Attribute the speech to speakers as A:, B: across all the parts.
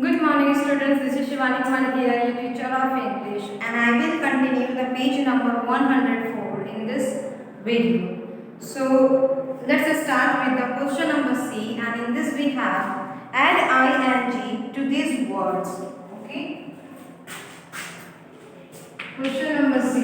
A: Good morning students, this is Shivani Malkia, your teacher of English, and I will continue the page number 104 in this video. So let's start with the question number C, and in this we have add ing to these words. Okay. Question number C.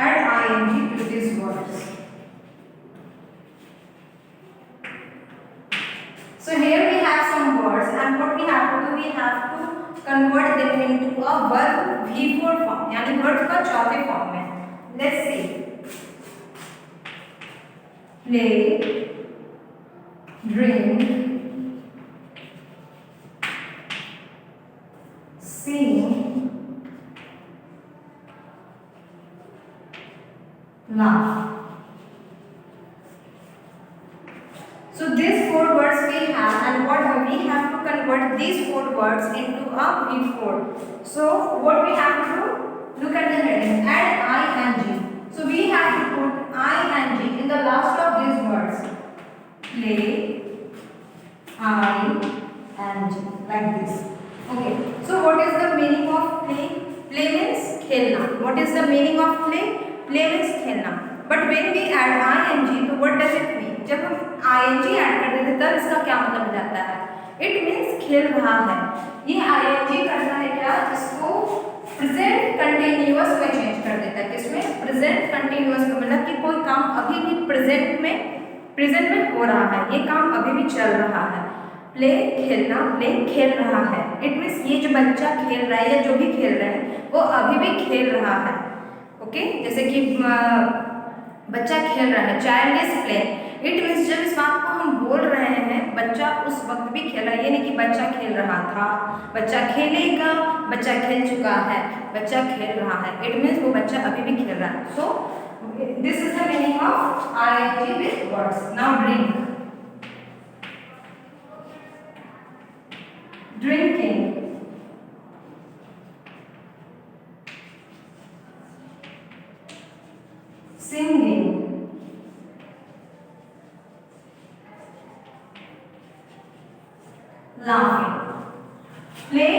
A: Add ing to these words. So here we have some words, and what we have to do, we have to convert them into a verb V4 form, यानी verb का चौथे form में. Let's see. Play, drink, sing, laugh. So these four words we have, and what we have to convert these four words into a V4. So what we have to do? Look at the heading. Add ing. So we have to put ing in the last of these words. Play, ing, like this. Okay. So what is the meaning of play? Play means खेलना. What is the meaning of play? Play means खेलना. But when we add ing, तो what does it mean? जब हम ing add कर देते तब इसका क्या मतलब हो जाता है? It means खेल रहा है. ये ing करना है क्या? इसको प्रेजेंट कंटिन्यूअस में चेंज कर देता है. किसमें? प्रेजेंट कंटिन्यूअस में, मतलब कि कोई काम अभी भी प्रेजेंट में हो रहा है. ये काम अभी भी चल रहा है. प्ले खेलना, प्ले खेल रहा है. इट मीन्स ये जो बच्चा खेल रहा है या जो भी खेल रहा है वो अभी भी खेल रहा है. ओके. जैसे कि बच्चा खेल रहा है, child is play. It means जब इस बात को हम बोल रहे हैं बच्चा उस वक्त भी खेल रहा है. ये नहीं कि बच्चा खेल रहा था, बच्चा खेलेगा, बच्चा खेल चुका है, बच्चा खेल रहा है. इट मीन्स वो बच्चा अभी भी खेल रहा है. So this is the meaning of ing with words. Now drink. Drinking, singing, laughing. Play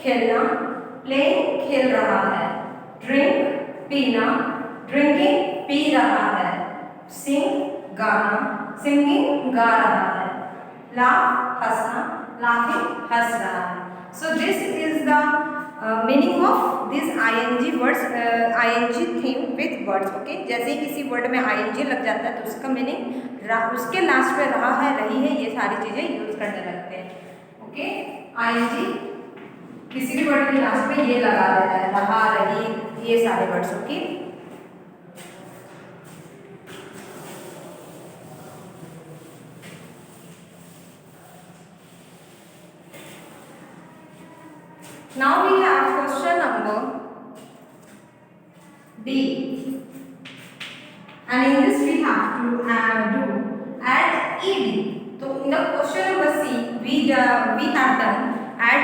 A: खेलना, play खेल रहा है. Drink पीना, drinking पी रहा है. Sing गाना, singing गा रहा है. Laugh हंसना, laughing हंस रहा है. So this is the meaning of these ing words, ing theme with words. Okay. जैसे ही किसी वर्ड में ing लग जाता है तो उसका मीनिंग उसके लास्ट में रहा है, रही है, ये सारी चीजें यूज करने लगते हैं. ओके. ing किसी भी वर्ड के लास्ट में ये लगा देता है, रहा, रही, ये सारे words. Okay. Now we have question number D, and in this we have to add ed. So in the question number C, we have done add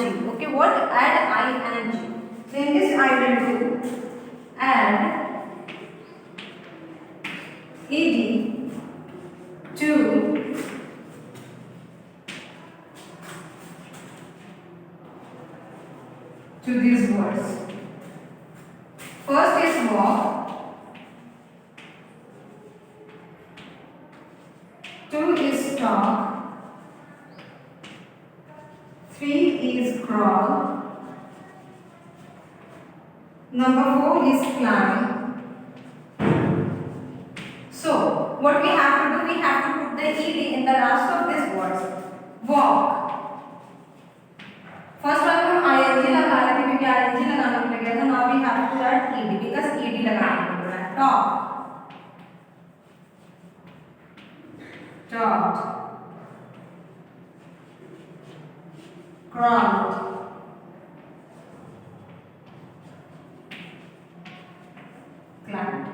A: ing. Okay, what add ing? So in this I will do add ed to these words. First is walk, 2 is talk, 3 is crawl, number 4 is climb. So what we have to do, we have to put the ed in the last of these words. Walk. First बार हम ing लगा रहे थे क्योंकि ing लगाने को लगा था. Now we have to add ed because ed लगाने को बोल रहा है. Talk, talked, crawled, climbed.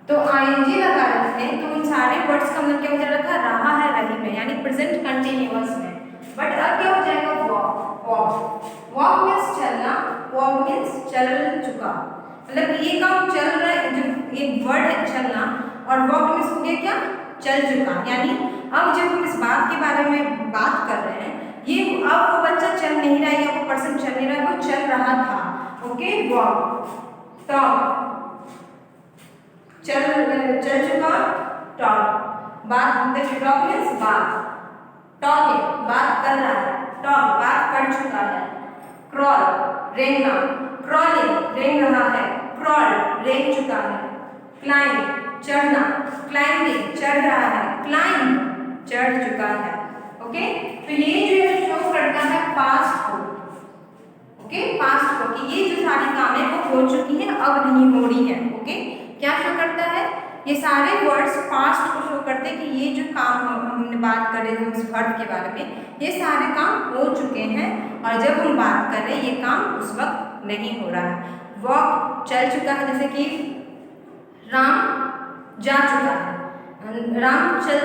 A: तो ing लगा रहे थे तो इन सारे वर्ड्स का मतलब क्या हो जा रहा था? रहा है, ये काम चल रहा है, जब एक वर्ड है चलना, और वॉक मीन्स हो गया क्या, चल चुका। यानी अब जब हम इस बात के बारे में बात कर रहे हैं, ये अब वो बच्चा चल नहीं रहा है या वो पर्सन चल नहीं रहा है, वो चल रहा था। ओके, वॉक, टॉक, चल चुका, टॉक, बात, टॉक मीन्स बात, टॉकिंग बात कर रहा है, टॉक बात कर चुका है, क्रॉल रेंगना, क्रॉलिंग रेंग रहा है, क्रॉल रेंग चुका है, क्लाइंब चढ़ना, क्लाइंबिंग चढ़ रहा है, क्लाइंब चढ़ चुका है। ओके, तो ये जो है शो करता है पास्ट को। ओके, पास्ट को कि ये जो सारी कामें वो हो चुकी हैं, अब नहीं हो रही है। ओके, क्या शो करता है, ये सारे वर्ड्स पास्ट को शो करते हैं कि ये जो काम हमने बात कर रहे थे उस वर्ड के बारे में, ये सारे काम हो चुके हैं, और जब हम बात कर रहे हैं ये काम उस वक्त नहीं हो रहा है। वॉक चल चुका है, जैसे कि राम जा चुका है, राम चल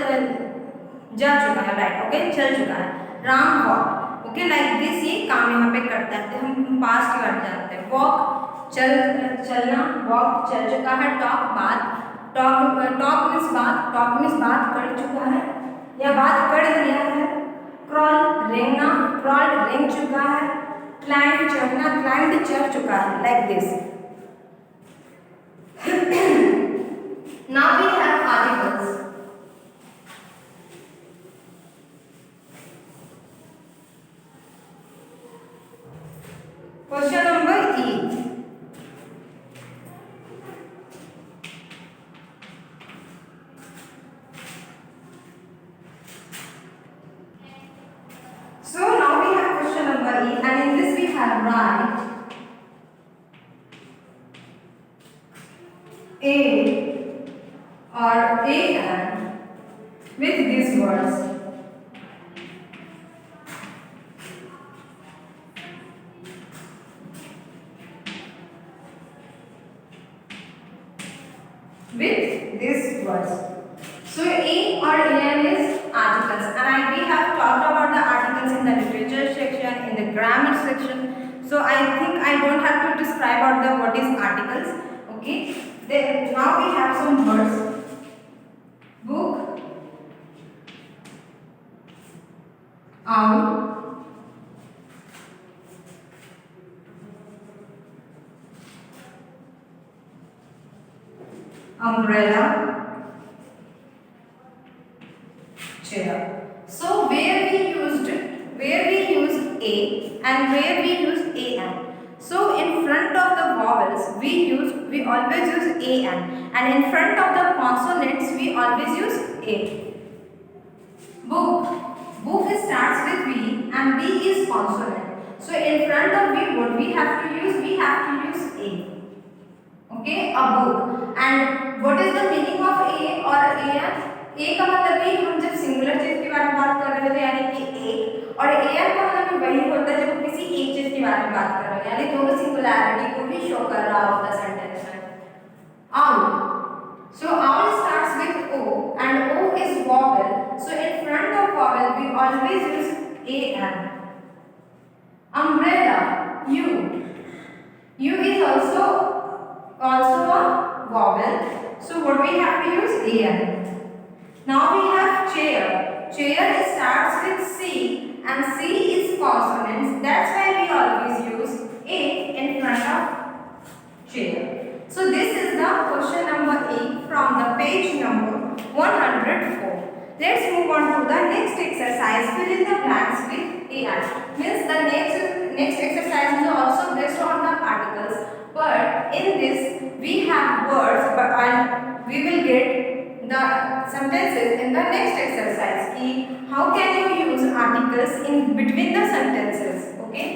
A: जा चुका है, राइट। ओके, चल चुका है, Ram walk. Okay, like this ये काम यहाँ पे करता है, तो हम पास्ट के बारे में जानते हैं। वॉक चलना, वॉक चल चुका है, टॉक बात, टॉक मीन्स बात, टॉक मीन्स बात कर चुका है या बात कर दिया है, क्रॉल रेंगना, क्रॉल रेंग चुका है, क्लाइंब चढ़ना, क्लाइंब चढ़ चुका है, like this. Now we have articles. Question number E. So now we have question number E, and in this we have write A or an with these words. With these words. So A or an is articles, and we have talked about the articles in the literature section, in the grammar section. So I think I don't have to describe out the what is articles. Okay. Then now we have some words. Book, owl, umbrella, chair. So where we used a and where we used an. So in front of the vowels we always use an, and in front of the consonants we always use a. Book starts with B and B is consonant. So in front of B what we have to use? We have to use a. Okay, a book. And what is the meaning of a or an? A का मतलब कि हम जब singular चीज के बारे में बात कर रहे थे यानी कि एक, और an का मतलब वही होता है जब किसी एक चीज के बारे में बात कर रहे हो, यानी दोनों सिंगुलैरिटी को भी शो कर रहा होता है सेंटेंस में। Owl. So owl starts with O and O is vowel. So in front of vowel we always use an. Umbrella. U. U is also a vowel. So what we have to use? an. Now we have chair. Chair starts with C and C is consonants. That's why we always use a in front of chair. So this is the question number E from the page number 104. Let's move on to the next exercise. Fill in the blanks with AI. Means the next exercise is also based on the articles, but in this we have words, and we will get the sentences in the next exercise. How can you use articles in between the sentences? Okay.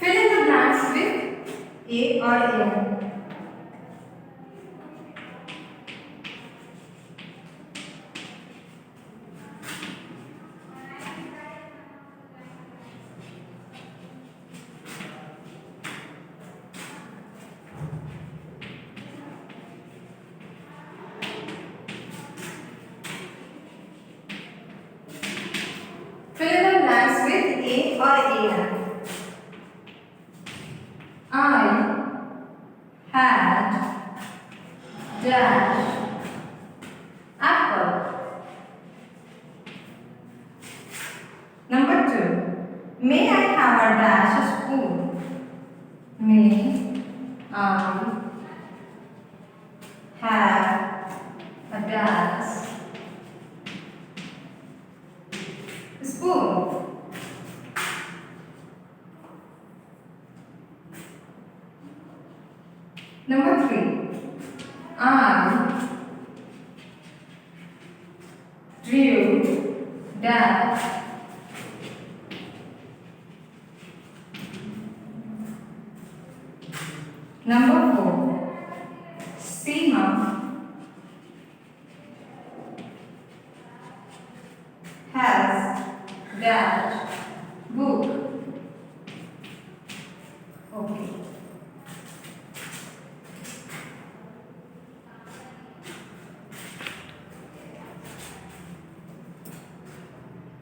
A: Fill in the blanks with a or an. A or AN. I had dash apple. Number 2. May I have a dash spoon? May I have a dash spoon? Number 3. I drew dash Number 4. Seema has dash book.